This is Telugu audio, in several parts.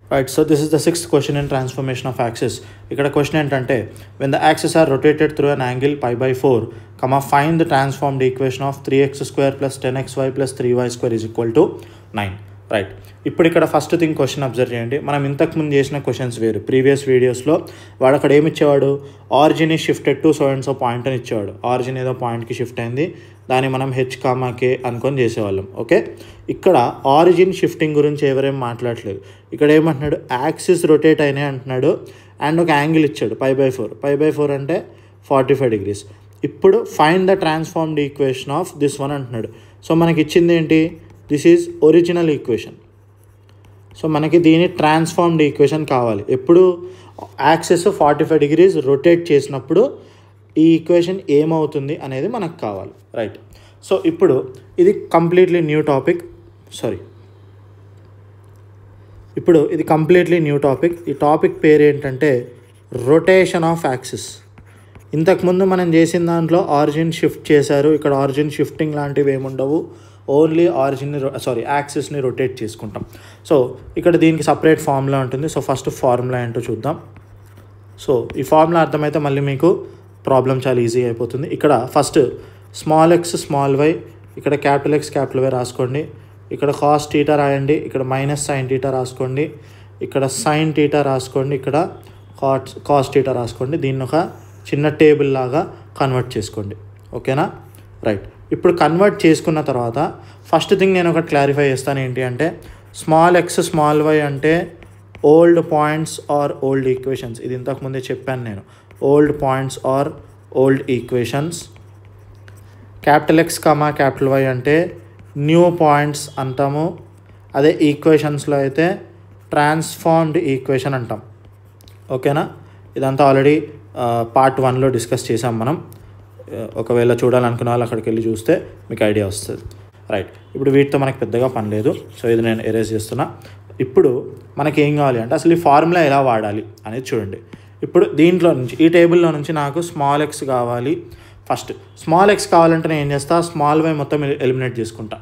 Right, so this is the sixth question in transformation of axis. ఇక్కడ క్వశ్చన్ ఏంటంటే when the axes are rotated through an angle pi by 4, find the transformed equation of 3x square plus 10xy plus 3y square is equal to 9. Right, ఇప్పుడు ఇక్కడ ఫస్ట్ థింగ్ క్వశ్చన్ అబ్జర్వ్ చేయండి. మనం ఇంతకుముందు చేసిన క్వశ్చన్స్ వేరు. ప్రీవియస్ వీడియోస్లో వాడు అక్కడ ఏమి ఇచ్చేవాడు, ఆరిజిన్ ఈ shifted to so and so point అని ఇచ్చేవాడు. ఆరిజిన్ ఏదో పాయింట్కి షిఫ్ట్ అయింది, దాన్ని మనం హెచ్ కామా కే అనుకొని చేసేవాళ్ళం. ఓకే, ఇక్కడ ఆరిజిన్ షిఫ్టింగ్ గురించి ఎవరేం మాట్లాడలేదు. ఇక్కడ ఏమంటున్నాడు, యాక్సిస్ రొటేట్ అయినాయి అంటున్నాడు అండ్ ఒక యాంగిల్ ఇచ్చాడు π/4 అంటే 45 degrees. ఇప్పుడు find the transformed equation of this one అంటున్నాడు. సో మనకి ఇచ్చింది ఏంటి, this is original equation. So మనకి దీని ట్రాన్స్ఫార్మ్డ్ ఈక్వేషన్ కావాలి. ఎప్పుడు యాక్సిస్ 45 degrees రొటేట్ చేసినప్పుడు ఈ ఈక్వేషన్ ఏమవుతుంది అనేది మనకు కావాలి. రైట్, సో ఇప్పుడు ఇది కంప్లీట్లీ న్యూ టాపిక్. ఇప్పుడు ఇది కంప్లీట్లీ న్యూ టాపిక్. ఈ టాపిక్ పేరు ఏంటంటే రొటేషన్ ఆఫ్ యాక్సిస్. ఇంతకుముందు మనం చేసిన దాంట్లో ఆరిజిన్ షిఫ్ట్ చేశారు. ఇక్కడ ఆరిజిన్ షిఫ్టింగ్ లాంటివి ఏముండవు, ఓన్లీ యాక్సిస్ని రొటేట్ చేసుకుంటాం. సో ఇక్కడ దీనికి సపరేట్ ఫార్ములా ఉంటుంది. సో ఫస్ట్ ఫార్ములా ఏంటో చూద్దాం. సో ఈ ఫార్ములా అర్థమైతే మళ్ళీ మీకు ప్రాబ్లం చాలా ఈజీ అయిపోతుంది. ఇక్కడ first small X small Y, ఇక్కడ క్యాపిటల్ ఎక్స్ క్యాపిటల్ వై రాసుకోండి. ఇక్కడ కాస్ టీటా రాయండి, ఇక్కడ మైనస్ సైన్ టీటా రాసుకోండి, ఇక్కడ సైన్ టీటా రాసుకోండి, ఇక్కడ కాస్ టీటా రాసుకోండి. దీన్ని ఒక చిన్న టేబుల్ లాగా కన్వర్ట్ చేసుకోండి. ఓకేనా? రైట్, ఇప్పుడు కన్వర్ట్ చేసుకున్న తర్వాత ఫస్ట్ థింగ్ నేను ఒకటి క్లారిఫై చేస్తాను. ఏంటి అంటే స్మాల్ ఎక్స్ స్మాల్ వై అంటే old points or old equations. ఇది ఇంతకుముందే చెప్పాను నేను, old points or old equations. Capital X comma capital Y అంటే న్యూ పాయింట్స్ అంటాము. అదే ఈక్వేషన్స్లో అయితే ట్రాన్స్ఫార్మ్డ్ ఈక్వేషన్ అంటాం. ఓకేనా? ఇదంతా ఆల్రెడీ పార్ట్ 1లో డిస్కస్ చేసాం మనం. ఒకవేళ చూడాలనుకున్న వాళ్ళు అక్కడికి వెళ్ళి చూస్తే మీకు ఐడియా వస్తుంది. రైట్, ఇప్పుడు వీటితో మనకు పెద్దగా పని లేదు. సో ఇది నేను ఎరేజ్ చేస్తున్నా. ఇప్పుడు మనకి ఏం కావాలి అంటే అసలు ఈ ఫార్ములా ఎలా వాడాలి అనేది చూడండి. ఇప్పుడు దీంట్లో నుంచి ఈ టేబుల్లో నుంచి నాకు స్మాల్ ఎక్స్ కావాలి. ఫస్ట్ స్మాల్ ఎక్స్ కావాలంటే నేను ఏం చేస్తా, స్మాల్ వై మొత్తం ఎలిమినేట్ చేసుకుంటా.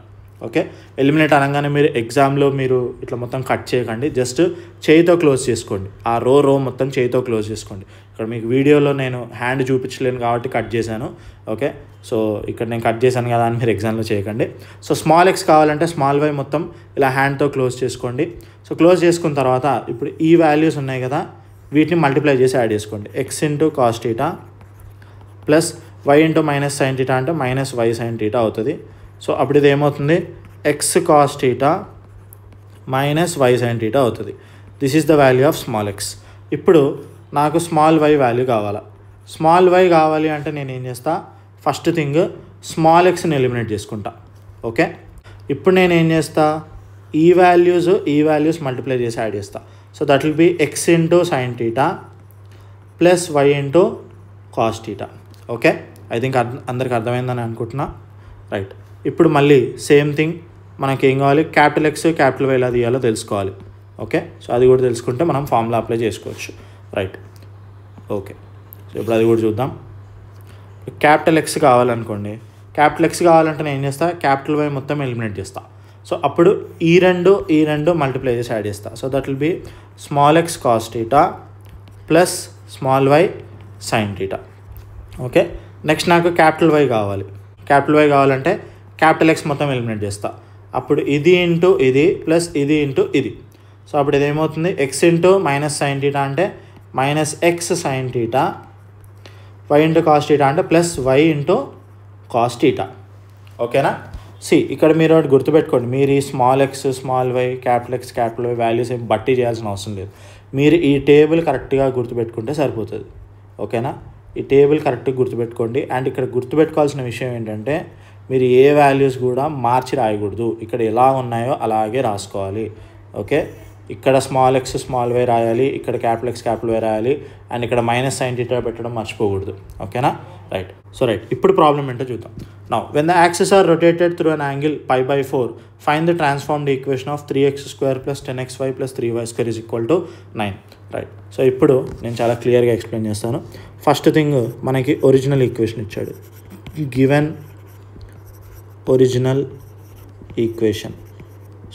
ఓకే, ఎలిమినేట్ అనగానే మీరు ఎగ్జామ్లో మీరు ఇట్లా మొత్తం కట్ చేయకండి, జస్ట్ చేయితో క్లోజ్ చేసుకోండి. ఆ రో మొత్తం చేయితో క్లోజ్ చేసుకోండి. ఇక్కడ మీకు వీడియోలో నేను హ్యాండ్ చూపించలేను కాబట్టి కట్ చేశాను. ఓకే, సో ఇక్కడ నేను కట్ చేశాను కదా అని మీరు ఎగ్జామ్లో చేయకండి. సో స్మాల్ ఎక్స్ కావాలంటే స్మాల్ వై మొత్తం ఇలా హ్యాండ్తో క్లోజ్ చేసుకోండి. సో క్లోజ్ చేసుకున్న తర్వాత ఇప్పుడు ఈ వాల్యూస్ ఉన్నాయి కదా, వీటిని మల్టిప్లై చేసి యాడ్ చేసుకోండి. X into cos theta plus why into minus sine theta అంటే మైనస్ వై సైన్ టీటా అవుతుంది. సో అప్పుడు ఇది ఏమవుతుంది, x cos theta minus y sine theta అవుతుంది. This is the value of small x. ఇప్పుడు నాకు స్మాల్ వై వాల్యూ కావాలా. స్మాల్ వై కావాలి అంటే నేను ఏం చేస్తా, ఫస్ట్ థింగ్ స్మాల్ ఎక్స్ని ఎలిమినేట్ చేసుకుంటా. ఓకే, ఇప్పుడు నేను ఏం చేస్తా, ఈ వాల్యూస్ మల్టిప్లై చేసి యాడ్ చేస్తా. So that will be X into sine theta plus why into cos theta. Okay, I think అందరికి అర్థమైందని అనుకుంటున్నా. రైట్, ఇప్పుడు మళ్ళీ సేమ్ థింగ్ మనకి ఏం కావాలి, క్యాపిటల్ ఎక్స్ క్యాపిటల్ వై ఎలా తీయాలో తెలుసుకోవాలి. ఓకే, సో అది కూడా తెలుసుకుంటే మనం ఫార్ములా అప్లై చేసుకోవచ్చు. రైట్, ఓకే, సో ఇప్పుడు అది కూడా చూద్దాం. క్యాపిటల్ ఎక్స్ కావాలనుకోండి, క్యాపిటల్ ఎక్స్ కావాలంటే నేను ఏం చేస్తా, క్యాపిటల్ వై మొత్తం ఎలిమినేట్ చేస్తా. సో అప్పుడు ఈ రెండు మల్టిప్లై చేసి యాడ్ చేస్తా. So that will B small X cos theta plus small y sine theta. Okay, next నాకు క్యాపిటల్ వై కావాలి. క్యాపిటల్ వై కావాలంటే క్యాపిటల్ ఎక్స్ మొత్తం ఎలిమినేట్ చేస్తా. అప్పుడు ఇది ఇంటూ ఇది ప్లస్ ఇది ఇంటూ ఇది. సో అప్పుడు ఇది ఏమవుతుంది, x into minus sine theta అంటే minus x sine theta, y into cos theta అంటే plus why into cos theta. ఓకేనా? ఇక్కడ మీరు ఒకటి గుర్తుపెట్టుకోండి, మీరు ఈ small X small why capital X capital y values ఏం బట్టి చేయాల్సిన అవసరం లేదు. మీరు ఈ టేబుల్ కరెక్ట్గా గుర్తుపెట్టుకుంటే సరిపోతుంది. ఓకేనా? ఈ టేబుల్ కరెక్ట్గా గుర్తుపెట్టుకోండి. అండ్ ఇక్కడ గుర్తుపెట్టుకోవాల్సిన విషయం ఏంటంటే మీరు ఏ వాల్యూస్ కూడా మార్చి రాయకూడదు. ఇక్కడ ఎలా ఉన్నాయో అలాగే రాసుకోవాలి. ఓకే, ఇక్కడ స్మాల్ ఎక్స్ స్మాల్ వై రాయాలి, ఇక్కడ క్యాపిటల్ ఎక్స్ క్యాపిటల్ వై రాయాలి, అండ్ ఇక్కడ మైనస్ సైన్ టీటా పెట్టడం మర్చిపోకూడదు. ఓకేనా? రైట్, రైట్, ఇప్పుడు ప్రాబ్లం ఏంటో చూద్దాం. Now when the axis are rotated through an angle π/4, find the transformed equation of 3x² plus 10xy plus 3y² is equal to 9. Right, so ఇప్పుడు నేను చాలా క్లియర్గా ఎక్స్ప్లెయిన్ చేస్తాను. ఫస్ట్ థింగ్ మనకి ఒరిజినల్ ఈక్వేషన్ ఇచ్చాడు. Given original equation.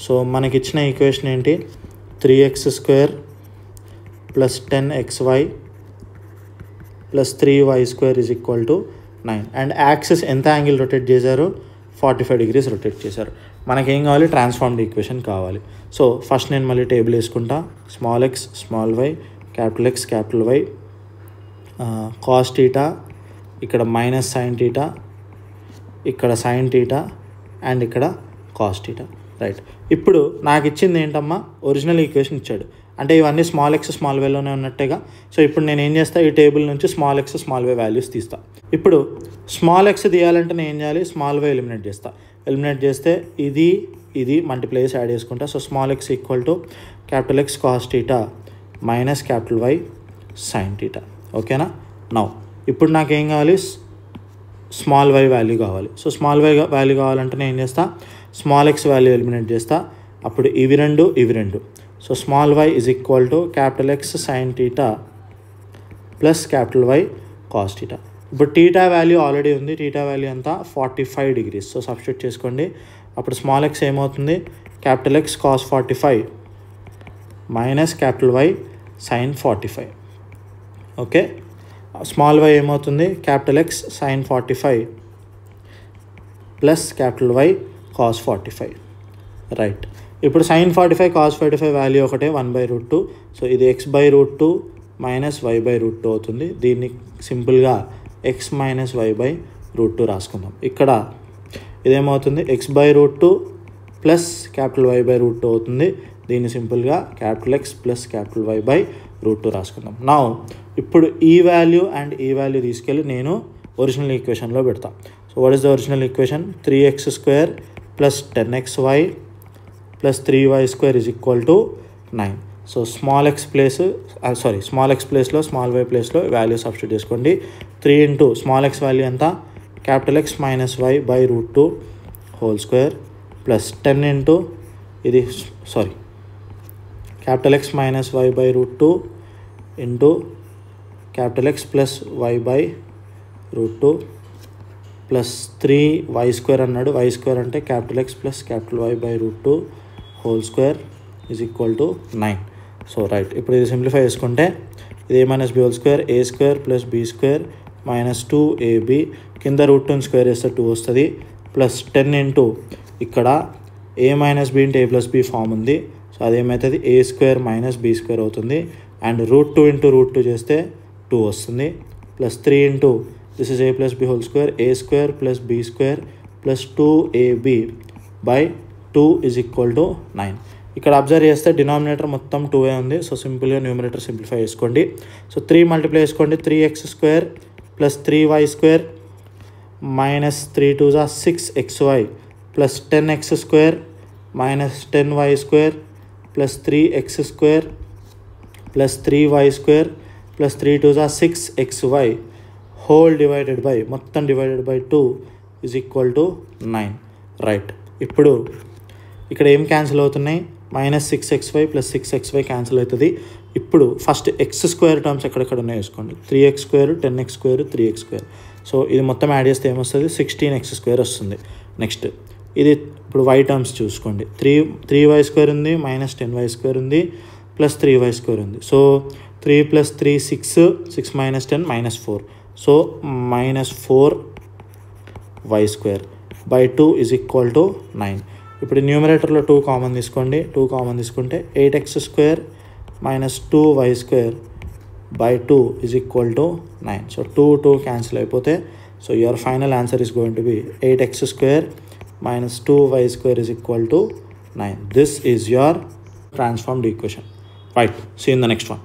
సో మనకి ఇచ్చిన ఈక్వేషన్ ఏంటి, 3x square plus 10xy plus 3y square is equal to 9. And axis ఎంత యాంగిల్ రొటేట్ చేశారు? 45 degrees రొటేట్ చేశారు. మనకేం కావాలి? ట్రాన్స్ఫార్మ్డ్ ఈక్వేషన్ కావాలి. సో ఫస్ట్ నేను మళ్ళీ టేబుల్ వేసుకుంటా. Small X small why capital X capital why cos theta, ఇక్కడ మైనస్ సైన్ టీటా, ఇక్కడ సైన్ టీటా అండ్ ఇక్కడ కాస్ టీటా. రైట్, ఇప్పుడు నాకు ఇచ్చింది ఏంటమ్మా? ఒరిజినల్ ఈక్వేషన్ ఇచ్చాడు. అంటే ఇవన్నీ స్మాల్ ఎక్స్ స్మాల్ వైలోనే ఉన్నట్టేగా. సో ఇప్పుడు నేను ఏం చేస్తా? ఈ టేబుల్ నుంచి small X small why values తీస్తా. ఇప్పుడు స్మాల్ ఎక్స్ తీయాలంటే నేను ఏం చేయాలి? స్మాల్ వై ఎలిమినేట్ చేస్తా. ఎలిమినేట్ చేస్తే ఇది మల్టిప్లైస్ యాడ్ చేసుకుంటా. So small X equal to capital x cos theta minus capital y sine theta. ఓకేనా? నౌ ఇప్పుడు నాకేం కావాలి? స్మాల్ వై వాల్యూ కావాలి. సో స్మాల్ వై వాల్యూ కావాలంటే నేను ఏం చేస్తా? స్మాల్ ఎక్స్ వాల్యూ ఎలిమినేట్ చేస్తా. అప్పుడు ఇవి రెండు. So small y is equal to capital x sine theta plus capital why cos theta. ఇప్పుడు టీటా వాల్యూ ఆల్రెడీ ఉంది. టీటా వాల్యూ అంతా 45 degrees. సో సబ్స్టిట్యూట్ చేసుకోండి. అప్పుడు స్మాల్ ఎక్స్ ఏమవుతుంది? Capital x cos 45 minus capital y sine 45. Okay, small y ఏమవుతుంది? Capital x sine 45 plus capital why cos 45. Right, ఇప్పుడు సైన్ 45 కాస్ 45 వాల్యూ ఒకటే 1/√2. సో ఇది x/√2 మైనస్ y/√2 అవుతుంది. దీన్ని సింపుల్గా x మైనస్ y/√2 రాసుకుందాం. ఇక్కడ ఇదేమవుతుంది? x/√2 ప్లస్ క్యాపిటల్ y/√2 అవుతుంది. దీన్ని సింపుల్గా capital x plus capital y/√2 రాసుకుందాం. నా ఇప్పుడు ఈ వాల్యూ అండ్ ఈ వాల్యూ తీసుకెళ్ళి నేను ఒరిజినల్ ఈక్వేషన్లో పెడతా. So what is the original equation? 3x² plus 10xy plus 3y square is equal to 9. So small X ప్లేస్లో స్మాల్ వై ప్లేస్లో వాల్యూ సబ్స్టిట్యూట్ చేసుకోండి. 3 ఇంటూ స్మాల్ ఎక్స్ వాల్యూ ఎంత? Capital X minus y/√2 whole square plus 10 into capital X minus y/√2 into capital X plus y/√2 plus 3y square అన్నాడు. y స్క్వేర్ అంటే capital X plus capital y/√2 whole square is equal to 9. So right, ఇప్పుడు ఇది సింప్లిఫై చేసుకుంటే ఇది a minus b whole square a square plus b square minus 2ab కింద √2 స్క్వేర్ చేస్తే 2 వస్తుంది ప్లస్ 10 ఇంటూ ఇక్కడ a minus b into a plus b form ఉంది. సో అదేమవుతుంది? a square minus b square అవుతుంది. అండ్ √2 ఇంటూ √2 చేస్తే 2 వస్తుంది plus 3 into this is a plus b whole square a square plus b square plus 2ab by 2 is equal to 9. ఇక్కడ అబ్జర్వ్ చేస్తే డినామినేటర్ మొత్తం 2a ఉంది. సో సింపుల్గా న్యూమరేటర్ సింప్లిఫై చేసుకోండి. సో 3 మల్టిప్లై చేసుకోండి. 3x² plus 3y² minus 3 2 6xy plus 10x² minus 10y² plus 3x² plus 3y² plus 3 2 6xy whole divided by మొత్తం divided by 2 is equal to 9. Right, ఇప్పుడు ఇక్కడ ఏం క్యాన్సిల్ అవుతున్నాయి? Minus 6xy plus 6xy cancel అవుతుంది. ఇప్పుడు ఫస్ట్ x² టర్మ్స్ ఎక్కడెక్కడ ఉన్నాయో వేసుకోండి. 3x², 10x², 3x². సో ఇది మొత్తం యాడ్ చేస్తే ఏమొస్తుంది? 16x² వస్తుంది. నెక్స్ట్ ఇది ఇప్పుడు y టర్మ్స్ చూసుకోండి. 3y² ఉంది, మైనస్ 10y² ఉంది, ప్లస్ 3y² ఉంది. So 3 plus 3 6 minus 10 minus 4. So minus 4y² by 2 is equal to 9. ఇప్పుడు న్యూమరేటర్లో 2 కామన్ తీసుకోండి. 2 కామన్ తీసుకుంటే 8x² minus 2y² by 2 is equal to 9. So 2 cancel అయిపోతే so your final answer is going to be 8x² minus 2y² is equal to 9. This is your transformed equation. Right, see you in the next one.